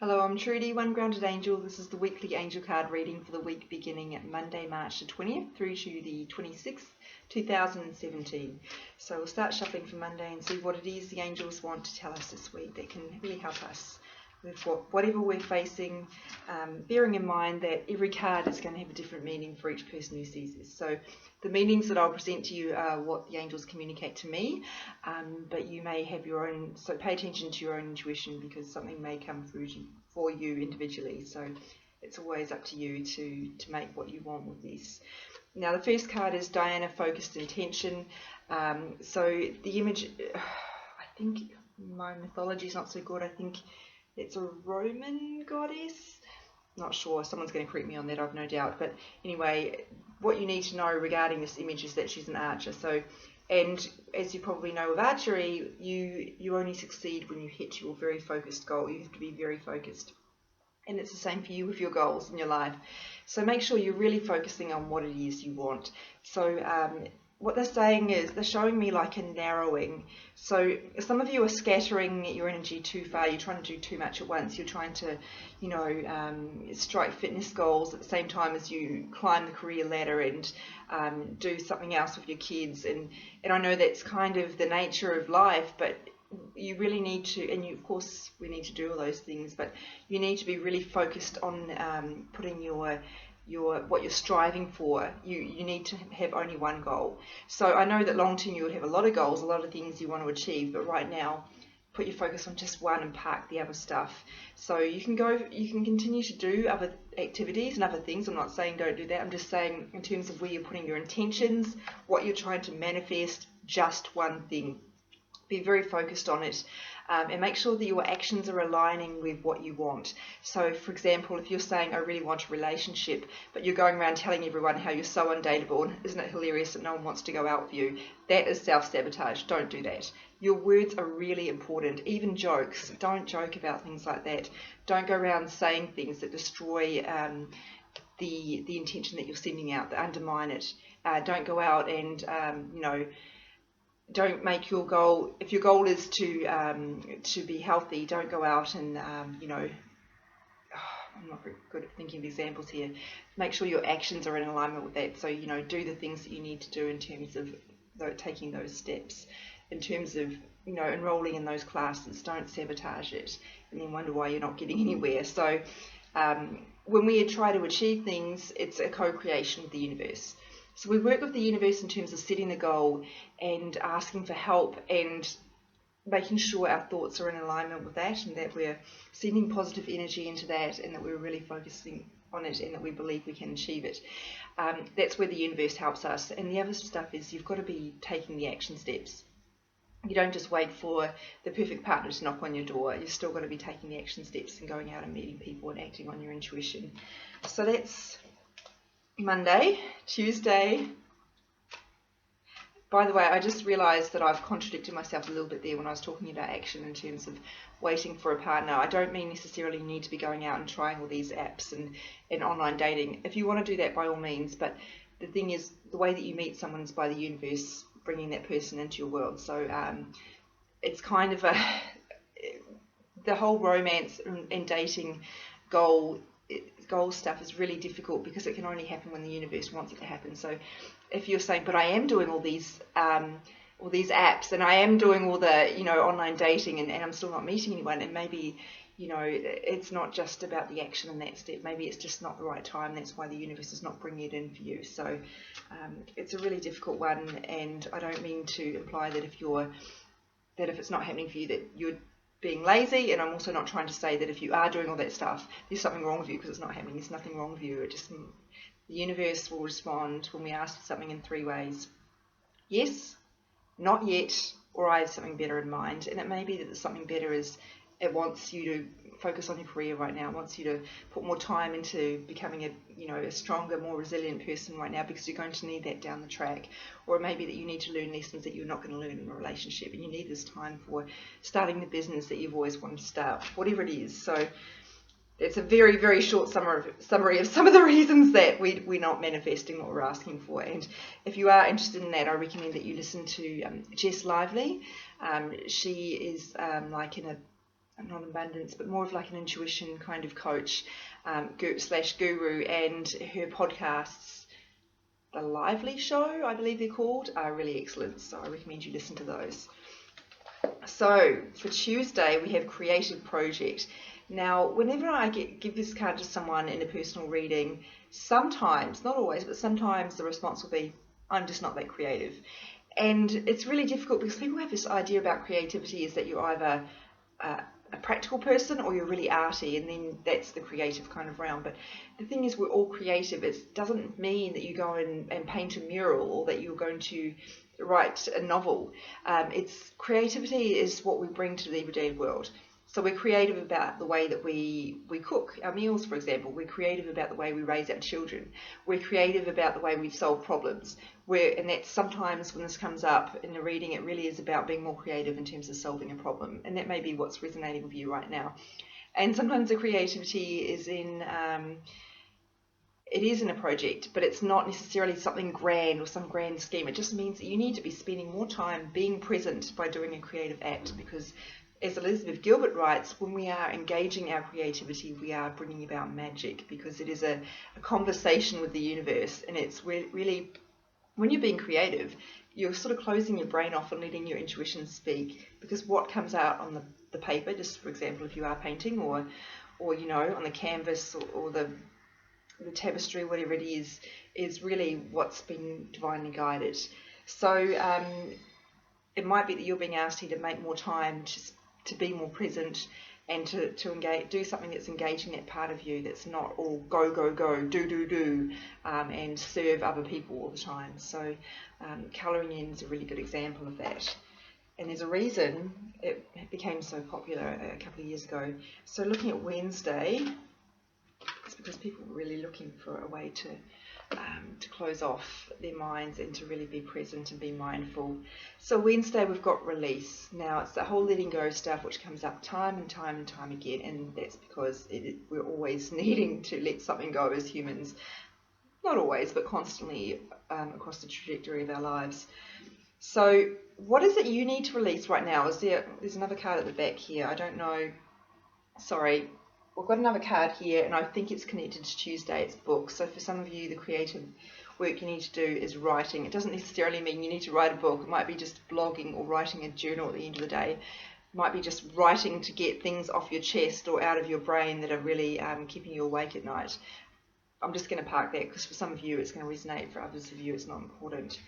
Hello, I'm Trudy, One Grounded Angel. This is the weekly angel card reading for the week beginning at Monday, March the 20th through to the 26th, 2017. So we'll start shuffling for Monday and see what it is the angels want to tell us this week that can really help us with whatever we're facing, bearing in mind that every card is going to have a different meaning for each person who sees this. So the meanings that I'll present to you are what the angels communicate to me, but you may have your own, so pay attention to your own intuition because something may come through for you individually. So it's always up to you to make what you want with this. Now the first card is Diana Focused Intention. So the image, I think my mythology is not so good. I think it's a Roman goddess. Not sure, someone's going to correct me on that, I've no doubt. But anyway, what you need to know regarding this image is that she's an archer. So, and as you probably know with archery, you only succeed when you hit your very focused goal. You have to be very focused. And it's the same for you with your goals in your life. So make sure you're really focusing on what it is you want. So what they're saying is, they're showing me like a narrowing. So some of you are scattering your energy too far. You're trying to do too much at once. You're trying to, strike fitness goals at the same time as you climb the career ladder and do something else with your kids. And I know that's kind of the nature of life, but you really need to, and of course we need to do all those things, but you need to be really focused on putting your what you're striving for. You need to have only one goal. So I know that long term you would have a lot of goals, a lot of things you want to achieve, but right now put your focus on just one and park the other stuff. So you can continue to do other activities and other things. I'm not saying don't do that. I'm just saying in terms of where you're putting your intentions, what you're trying to manifest, just one thing. Be very focused on it, and make sure that your actions are aligning with what you want. So for example, if you're saying I really want a relationship, but you're going around telling everyone how you're so undateable, and isn't it hilarious that no one wants to go out with you, that is self-sabotage. Don't do that. Your words are really important. Even jokes, don't joke about things like that. Don't go around saying things that destroy the intention that you're sending out, that undermine it. Don't go out and don't make your goal, if your goal is to be healthy, don't go out and I'm not very good at thinking of examples here. Make sure your actions are in alignment with that. So do the things that you need to do in terms of taking those steps, in terms of enrolling in those classes. Don't sabotage it and then wonder why you're not getting anywhere. So when we try to achieve things, it's a co-creation with the universe. So we work with the universe in terms of setting the goal and asking for help and making sure our thoughts are in alignment with that, and that we're sending positive energy into that, and that we're really focusing on it, and that we believe we can achieve it. That's where the universe helps us. And the other stuff is you've got to be taking the action steps. You don't just wait for the perfect partner to knock on your door. You've still got to be taking the action steps and going out and meeting people and acting on your intuition. So that's Monday. Tuesday. By the way, I just realised that I've contradicted myself a little bit there when I was talking about action in terms of waiting for a partner. I don't mean necessarily you need to be going out and trying all these apps and online dating. If you want to do that, by all means, but the thing is, the way that you meet someone is by the universe bringing that person into your world. So it's kind of the whole romance and dating goal stuff is really difficult because it can only happen when the universe wants it to happen. So if you're saying, but I am doing all these apps and I am doing all the online dating and I'm still not meeting anyone, and maybe it's not just about the action in that step. Maybe it's just not the right time. That's why the universe is not bringing it in for you. So it's a really difficult one, and I don't mean to imply that if it's not happening for you that you're being lazy, and I'm also not trying to say that if you are doing all that stuff, there's something wrong with you because it's not happening. There's nothing wrong with you. The universe will respond when we ask for something in three ways: yes, not yet, or I have something better in mind. And it may be that the something better is it wants you to focus on your career right now. It wants you to put more time into becoming a stronger, more resilient person right now, because you're going to need that down the track. Or it may be that you need to learn lessons that you're not going to learn in a relationship, and you need this time for starting the business that you've always wanted to start, whatever it is. So it's a very, very short summary of some of the reasons that we're not manifesting what we're asking for. And if you are interested in that, I recommend that you listen to Jess Lively. She is like in a not abundance, but more of like an intuition kind of coach slash guru, and her podcasts, The Lively Show, I believe they're called, are really excellent. So I recommend you listen to those. So for Tuesday, we have Creative Project. Now, whenever I give this card to someone in a personal reading, sometimes, not always, but sometimes the response will be, I'm just not that creative. And it's really difficult because people have this idea about creativity is that you're either a practical person or you're really arty, and then that's the creative kind of realm. But the thing is, we're all creative. It doesn't mean that you go and paint a mural or that you're going to write a novel. It's creativity is what we bring to the everyday world. So we're creative about the way that we cook our meals, for example. We're creative about the way we raise our children. We're creative about the way we solve problems. And that's sometimes when this comes up in the reading, it really is about being more creative in terms of solving a problem. And that may be what's resonating with you right now. And sometimes the creativity is in a project, but it's not necessarily something grand or some grand scheme. It just means that you need to be spending more time being present by doing a creative act, because as Elizabeth Gilbert writes, when we are engaging our creativity, we are bringing about magic, because it is a conversation with the universe. And it's really, when you're being creative, you're sort of closing your brain off and letting your intuition speak, because what comes out on the paper, just for example, if you are painting or on the canvas or the tapestry, whatever it is really what's been divinely guided. So it might be that you're being asked here to make more time to be more present and to engage, do something that's engaging that part of you, that's not all go, do, and serve other people all the time. So colouring in is a really good example of that. And there's a reason it became so popular a couple of years ago. So looking at Wednesday, it's because people were really looking for a way to close off their minds and to really be present and be mindful. So Wednesday we've got release. Now it's the whole letting go stuff which comes up time and time again, and that's because we're always needing to let something go as humans. Not always, but constantly across the trajectory of our lives. So what is it you need to release right now? There's another card at the back here. I don't know. Sorry. We've got another card here, and I think it's connected to Tuesday. It's books. So for some of you, the creative work you need to do is writing. It doesn't necessarily mean you need to write a book. It might be just blogging or writing a journal at the end of the day. It might be just writing to get things off your chest or out of your brain that are really keeping you awake at night. I'm just going to park that because for some of you it's going to resonate. For others of you it's not important.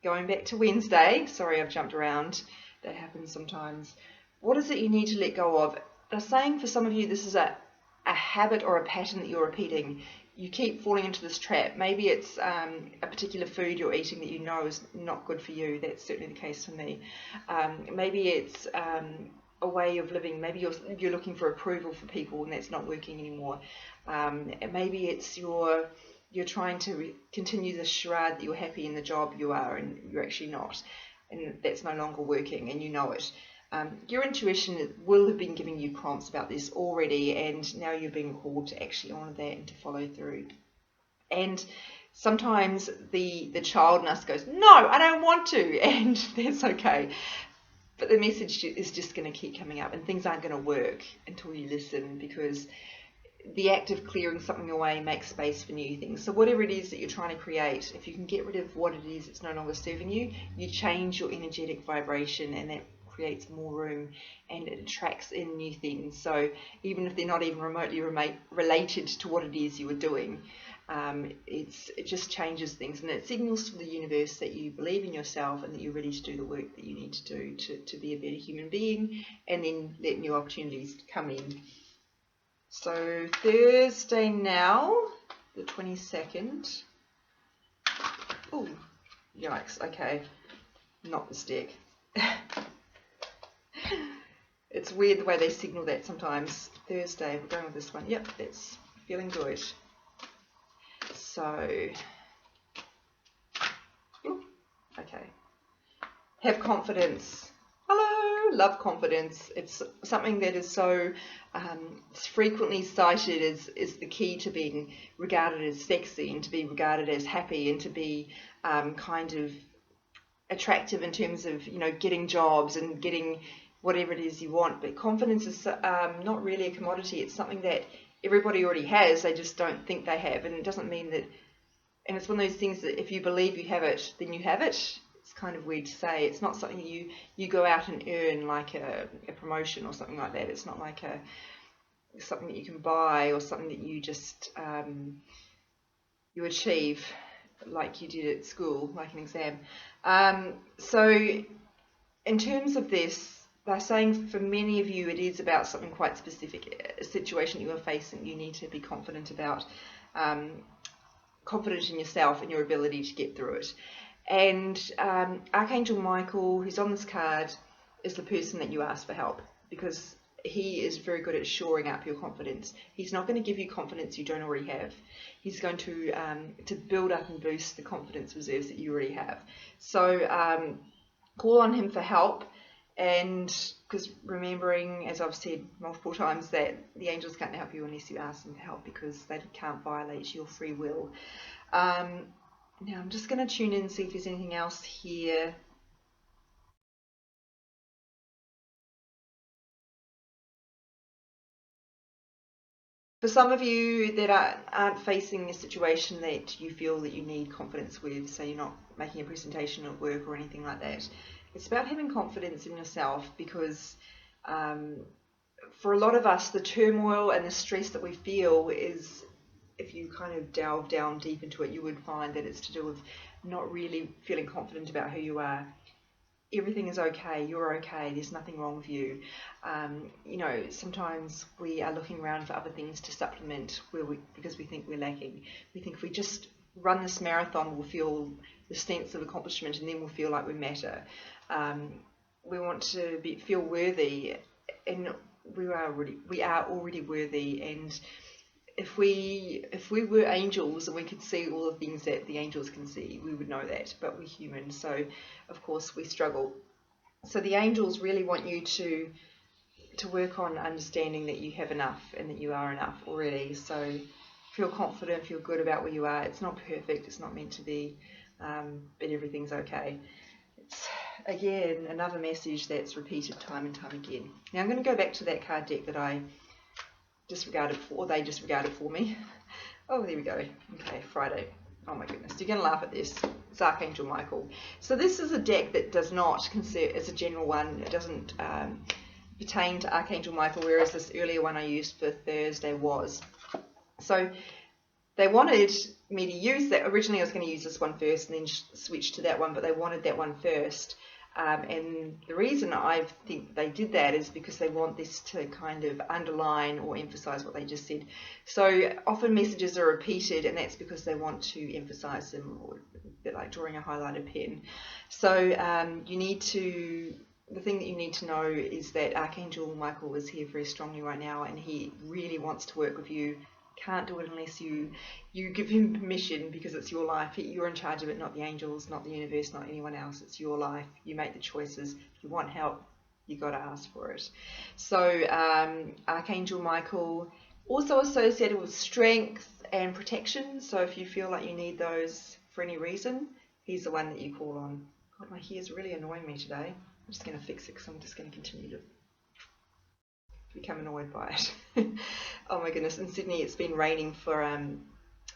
Going back to Wednesday. Sorry, I've jumped around. That happens sometimes. What is it you need to let go of? I'm saying for some of you this is a habit or a pattern that you're repeating. You keep falling into this trap. Maybe it's a particular food you're eating that you know is not good for you. That's certainly the case for me. Maybe it's a way of living. Maybe you're looking for approval for people and that's not working anymore. Maybe it's you're trying to continue the charade that you're happy in the job you are and you're actually not. And that's no longer working and you know it. Your intuition will have been giving you prompts about this already, and now you're being called to actually honour that and to follow through. And sometimes the child in us goes, no, I don't want to, and that's okay. But the message is just going to keep coming up, and things aren't going to work until you listen, because the act of clearing something away makes space for new things. So whatever it is that you're trying to create, if you can get rid of what it is that's no longer serving you, you change your energetic vibration, and that creates more room and it attracts in new things. So even if they're not even remotely related to what it is you were doing, it just changes things, and it signals to the universe that you believe in yourself and that you're ready to do the work that you need to do to be a better human being, and then let new opportunities come in. So Thursday now, the 22nd. Oh, yikes, okay, not this deck. It's weird the way they signal that sometimes. Thursday, we're going with this one. Yep, that's feeling good. So, okay. Have confidence. Hello, love confidence. It's something that is so frequently cited as the key to being regarded as sexy and to be regarded as happy and to be kind of attractive in terms of, getting jobs and getting whatever it is you want. But confidence is not really a commodity. It's something that everybody already has. They just don't think they have, and it doesn't mean that. And it's one of those things that if you believe you have it, then you have it. It's kind of weird to say. It's not something you go out and earn, like a promotion or something like that. It's not like something that you can buy or something that you just you achieve like you did at school, like an exam. So in terms of this, they're saying for many of you it is about something quite specific, a situation you are facing you need to be confident about, confident in yourself and your ability to get through it. And Archangel Michael, who's on this card, is the person that you ask for help, because he is very good at shoring up your confidence. He's not going to give you confidence you don't already have. He's going to build up and boost the confidence reserves that you already have. So call on him for help, and because remembering, as I've said multiple times, that the angels can't help you unless you ask them for help, because they can't violate your free will. Now I'm just going to tune in and see if there's anything else here. For some of you that aren't facing a situation that you feel that you need confidence with, so you're not making a presentation at work or anything like that, it's about having confidence in yourself, because for a lot of us, the turmoil and the stress that we feel is, if you kind of delve down deep into it, you would find that it's to do with not really feeling confident about who you are. Everything is okay, you're okay, there's nothing wrong with you. You know, sometimes we are looking around for other things to supplement because we think we're lacking. We think if we just run this marathon, we'll feel the sense of accomplishment, and then we'll feel like we matter. We want to feel worthy, and we are already worthy. And if we were angels and we could see all the things that the angels can see, we would know that, but we're human, so of course we struggle. So the angels really want you to work on understanding that you have enough and that you are enough already. So feel confident, feel good about where you are. It's not perfect, it's not meant to be, but everything's okay. It's again another message that's repeated time and time again. Now I'm going to go back to that card deck that I disregarded for, or they disregarded for me. Oh, there we go. Okay, Friday. Oh my goodness, you're going to laugh at this. It's Archangel Michael. So this is a deck that does not consider, it's a general one. It doesn't pertain to Archangel Michael, whereas this earlier one I used for Thursday was. So they wanted me to use that. Originally I was going to use this one first and then switch to that one, but they wanted that one first. And the reason I think they did that is because they want this to kind of underline or emphasize what they just said. So often messages are repeated, and that's because they want to emphasize them, or a bit like drawing a highlighted pen. So the thing that you need to know is that Archangel Michael is here very strongly right now, and he really wants to work with you. Can't do it unless you give him permission, because it's your life. You're in charge of it, not the angels, not the universe, not anyone else. It's your life. You make the choices. If you want help, you got to ask for it. So Archangel Michael, also associated with strength and protection. So if you feel like you need those for any reason, he's the one that you call on. God, my hair's really annoying me today. I'm just going to fix it because I'm just going to continue to become annoyed by it. Oh my goodness, in Sydney it's been raining for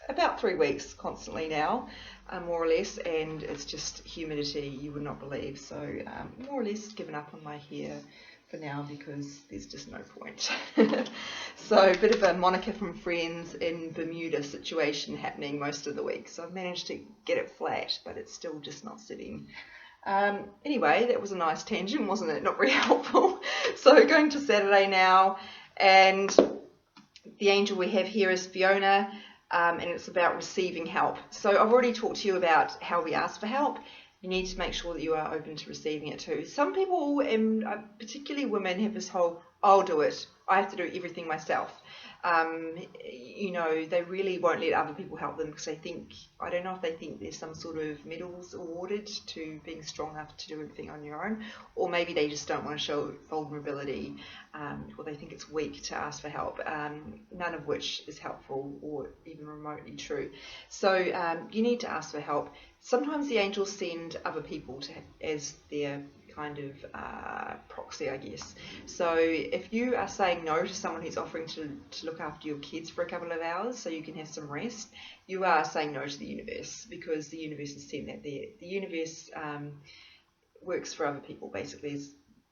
about 3 weeks constantly now, more or less, and it's just humidity you would not believe. So more or less given up on my hair for now, because there's just no point. So a bit of a Monica from Friends in Bermuda situation happening most of the week. So I've managed to get it flat, but it's still just not sitting. Anyway, that was a nice tangent, wasn't it? Not very helpful. So going to Saturday now, and the angel we have here is Fiona, and it's about receiving help. So I've already talked to you about how we ask for help. You need to make sure that you are open to receiving it too. Some people, and particularly women, have this whole, I'll do it, I have to do everything myself. You know, they really won't let other people help them because they think, I don't know if they think there's some sort of medals awarded to being strong enough to do everything on your own, or maybe they just don't want to show vulnerability, or they think it's weak to ask for help, none of which is helpful or even remotely true. So you need to ask for help. Sometimes the angels send other people as their kind of proxy, I guess. So if you are saying no to someone who's offering to look after your kids for a couple of hours so you can have some rest, you are saying no to the universe, because the universe has sent that there. The universe works for other people, basically,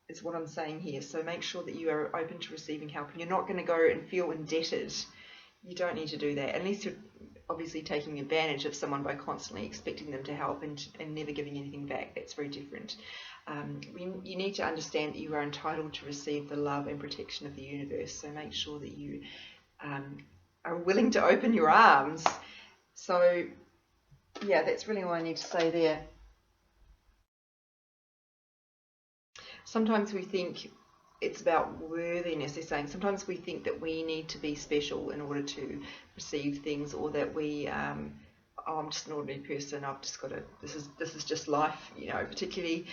is what I'm saying here. So make sure that you are open to receiving help, and you're not going to go and feel indebted. You don't need to do that, unless you're obviously taking advantage of someone by constantly expecting them to help and never giving anything back. That's very different. You need to understand that you are entitled to receive the love and protection of the universe, so make sure that you are willing to open your arms. So yeah, that's really all I need to say there. Sometimes we think it's about worthiness. They're saying sometimes we think that we need to be special in order to receive things, or that we oh, I'm just an ordinary person, I've just got to, this is just life, you know. Particularly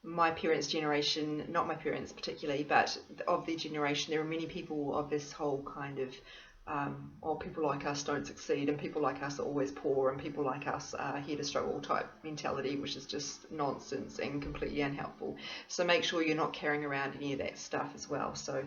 my parents' generation, not my parents particularly, but of their generation, there are many people of this whole kind of people like us don't succeed, and people like us are always poor, and people like us are here to struggle type mentality, which is just nonsense and completely unhelpful. So make sure you're not carrying around any of that stuff as well. So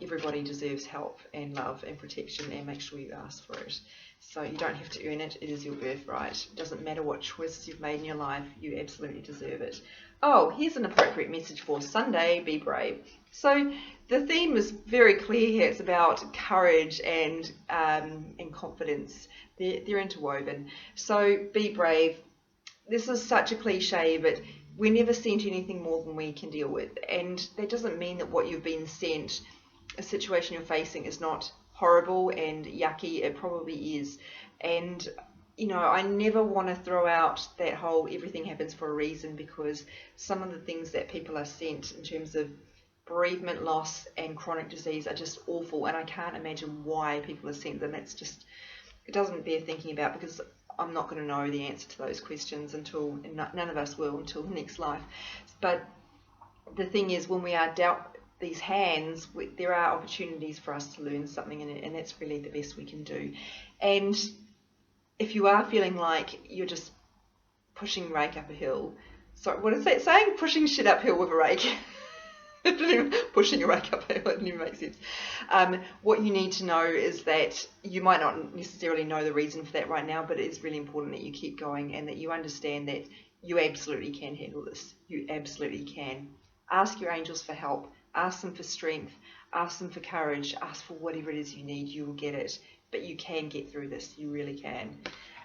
everybody deserves help and love and protection, and make sure you ask for it. So you don't have to earn it, it is your birthright. It doesn't matter what choices you've made in your life, you absolutely deserve it. Oh, here's an appropriate message for Sunday, be brave. So the theme is very clear here. It's about courage and confidence. They're interwoven. So be brave. This is such a cliche, but we're never sent anything more than we can deal with. And that doesn't mean that what you've been sent, a situation you're facing, is not horrible and yucky. It probably is. And you know, I never want to throw out that whole everything happens for a reason, because some of the things that people are sent in terms of bereavement, loss and chronic disease are just awful, and I can't imagine why people are sent them. It's just, it doesn't bear thinking about, because I'm not going to know the answer to those questions until, and none of us will, until the next life. But the thing is, when we are dealt these hands, there are opportunities for us to learn something in it, and that's really the best we can do. And if you are feeling like you're just pushing rake up a hill, sorry, what is that saying? Pushing shit uphill with a rake. Pushing a rake up a hill, it never makes sense. What you need to know is that you might not necessarily know the reason for that right now, but it is really important that you keep going, and that you understand that you absolutely can handle this. You absolutely can. Ask your angels for help. Ask them for strength. Ask them for courage. Ask for whatever it is you need. You will get it. But you can get through this. You really can.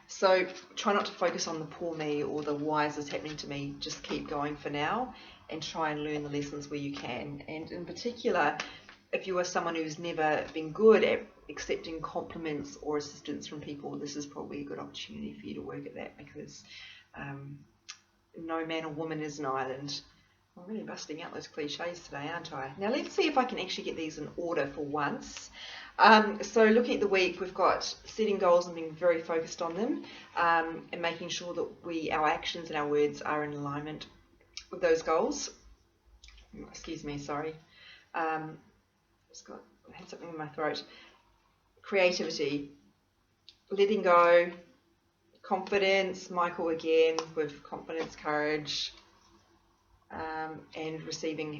So try not to focus on the poor me or the why is this happening to me. Just keep going for now, and try and learn the lessons where you can. And in particular, if you are someone who's never been good at accepting compliments or assistance from people, this is probably a good opportunity for you to work at that, because no man or woman is an island. I'm really busting out those cliches today, aren't I? Now let's see if I can actually get these in order for once. So looking at the week, we've got setting goals and being very focused on them, and making sure that our actions and our words are in alignment with those goals. Excuse me, sorry. I had something in my throat. Creativity, letting go, confidence, Michael again with confidence, courage, and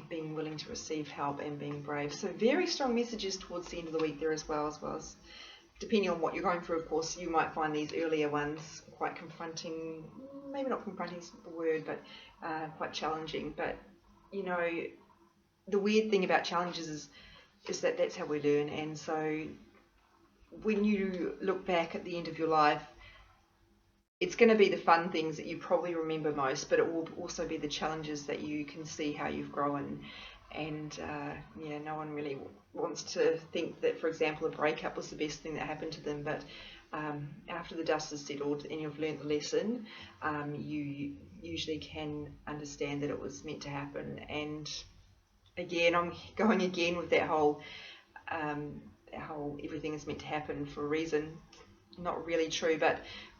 being willing to receive help and being brave. So very strong messages towards the end of the week there as well as depending on what you're going through, of course, you might find these earlier ones quite confronting, maybe not confronting is the word, but quite challenging. But you know, the weird thing about challenges is that that's how we learn. And so when you look back at the end of your life, it's going to be the fun things that you probably remember most, but it will also be the challenges that you can see how you've grown. And no one really wants to think that, for example, a breakup was the best thing that happened to them. But after the dust has settled and you've learnt the lesson, you usually can understand that it was meant to happen. And again, I'm going again with that whole everything is meant to happen for a reason. Not really true,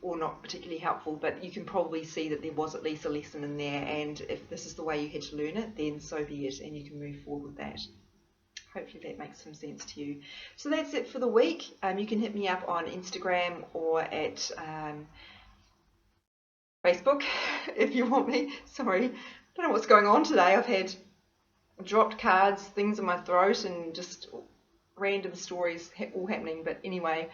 or not particularly helpful, but you can probably see that there was at least a lesson in there, and if this is the way you had to learn it, then so be it, and you can move forward with that. Hopefully that makes some sense to you. So that's it for the week. You can hit me up on Instagram or at Facebook if you want me. Sorry, don't know what's going on today. I've had dropped cards, things in my throat, and just random stories all happening. But anyway,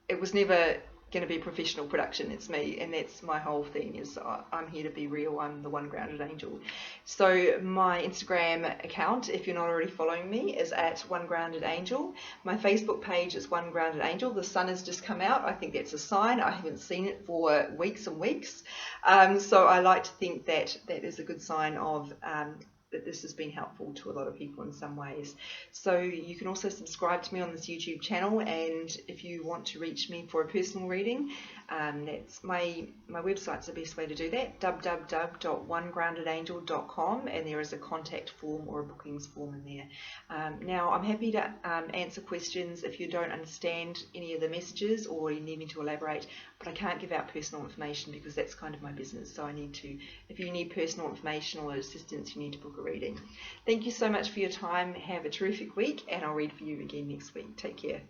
it was never going to be professional production. It's me, and that's my whole thing. Is I'm here to be real. I'm the one grounded angel. So my Instagram account, if you're not already following me, is at One Grounded Angel. My Facebook page is One Grounded Angel. The sun has just come out. I think that's a sign. I haven't seen it for weeks and weeks. So I like to think that that is a good sign of that this has been helpful to a lot of people in some ways. So you can also subscribe to me on this YouTube channel, and if you want to reach me for a personal reading, that's my website's the best way to do that, www.onegroundedangel.com, and there is a contact form or a bookings form in there. Now I'm happy to answer questions if you don't understand any of the messages or you need me to elaborate, but I can't give out personal information because that's kind of my business. So I need to, if you need personal information or assistance, you need to book a reading. Thank you so much for your time. Have a terrific week, and I'll read for you again next week. Take care.